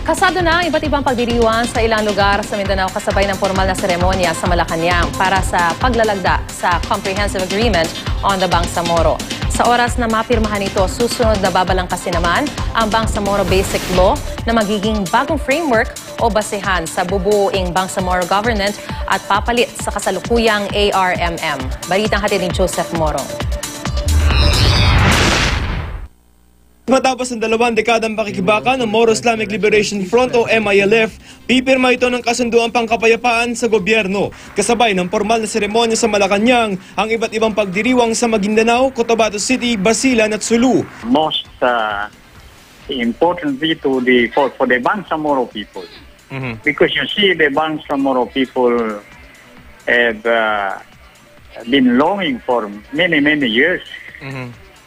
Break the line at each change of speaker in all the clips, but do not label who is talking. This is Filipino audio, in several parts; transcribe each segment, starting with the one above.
Kasado na ang iba't ibang pagdiriwang sa ilang lugar sa Mindanao kasabay ng formal na seremonya sa Malacanang para sa paglalagda sa Comprehensive Agreement on the Bangsamoro. Sa oras na mapirmahan ito, susunod na babalangkasin naman ang Bangsamoro Basic Law na magiging bagong framework o basehan sa bubuoing Bangsamoro Government at papalit sa kasalukuyang ARMM. Balitang hatid ni Joseph Morong.
Matapos ang 2 dekadang pakikibaka ng Moro Islamic Liberation Front o MILF, pipirma ito ng kasunduang pangkapayapaan sa gobyerno. Kasabay ng formal na seremonya sa Malacanang ang iba't ibang pagdiriwang sa Maguindanao, Cotabato City, Basilan at Sulu.
Most importantly for the Bangsamoro people. Because you see the Bangsamoro people have been longing for many years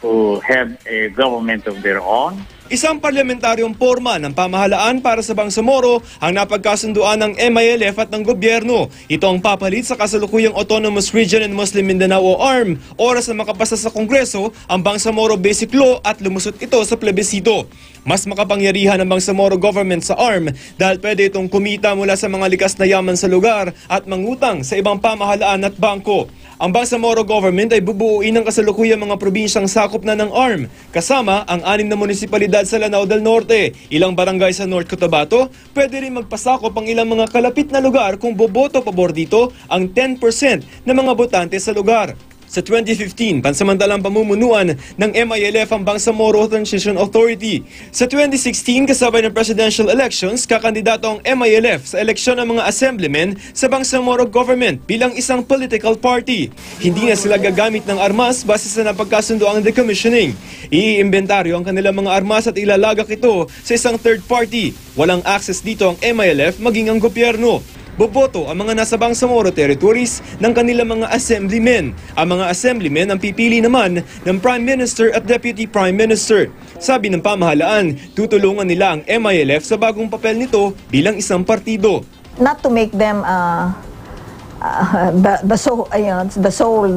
to have a government of their own.
Isang parlamentaryong forma ng pamahalaan para sa Bangsamoro ang napagkasunduan ng MILF at ng gobyerno. Ito ang papalit sa kasalukuyang Autonomous Region and Muslim Mindanao o ARM. Oras na makapasa sa Kongreso ang Bangsamoro Basic Law at lumusot ito sa plebisito. Mas makapangyarihan ang Bangsamoro government sa ARM dahil pwede itong kumita mula sa mga likas na yaman sa lugar at mangutang sa ibang pamahalaan at bangko. Ang Bangsamoro government ay bubuuin ng kasalukuyang mga probinsyang sakop na ng ARM, kasama ang 6 na munisipalidad sa Lanao del Norte. Ilang barangay sa North Cotabato, pwede rin magpasakop ang ilang mga kalapit na lugar kung boboto pabor dito ang 10% ng mga botante sa lugar. Sa 2015, pansamantalang pamumunuan ng MILF ang Bangsamoro Transition Authority. Sa 2016, kasabay ng presidential elections, kakandidato ang MILF sa eleksyon ng mga assemblymen sa Bangsamoro government bilang isang political party. Hindi na sila gagamit ng armas base sa napagkasundoang decommissioning. Iiimbentaryo ang kanilang mga armas at ilalagak ito sa isang third party. Walang access dito ang MILF maging ang gobyerno. Boboto ang mga nasa Bangsamoro territories ng kanilang mga assemblymen. Ang mga assemblymen ang pipili naman ng Prime Minister at Deputy Prime Minister. Sabi ng pamahalaan, tutulungan nila ang MILF sa bagong papel nito bilang isang partido.
Not to make them the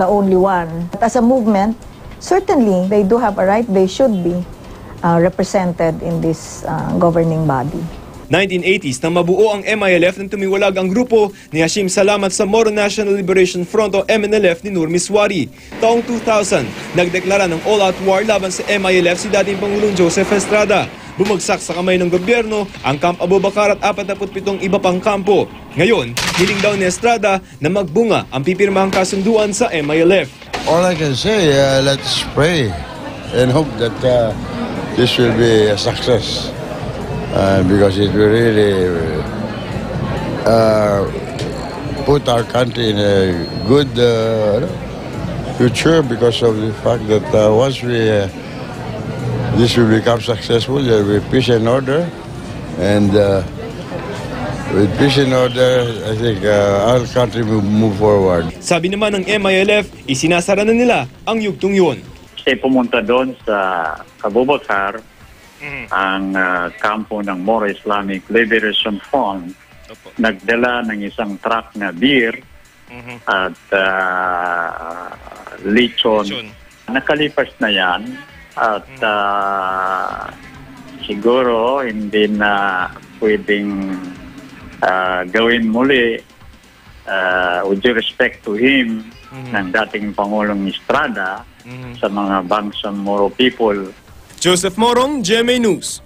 only one. But as a movement, certainly they do have a right, they should be represented in this governing body.
1980s nang mabuo ang MILF nang tumiwalag ang grupo ni Hashim Salamat sa Moro National Liberation Front o MNLF ni Nur Miswari. Taong 2000, nagdeklara ng all-out war laban sa MILF si dating Pangulong Joseph Estrada. Bumagsak sa kamay ng gobyerno ang Camp Abubakar at 47 iba pang kampo. Ngayon, hiling daw ni Estrada na magbunga ang pipirmahang kasunduan sa MILF.
All I can say, let's pray and hope that this will be a success. Because it will really put our country in a good future because of the fact that once this will become successful, there will be peace and order. And with peace and order, I think our country will move forward.
Sabi naman ng MILF, isinasara na nila ang yugtong yun.
Kasi pumunta doon sa Abubakar, ang kampo ng Moro Islamic Liberation Front, nagdala ng isang truck na beer at lechon. Nakalipas na yan at siguro hindi na pwedeng gawin muli with due respect to him ng dating Pangulong Estrada sa mga Bangsamoro people.
Joseph Morong, GMA News.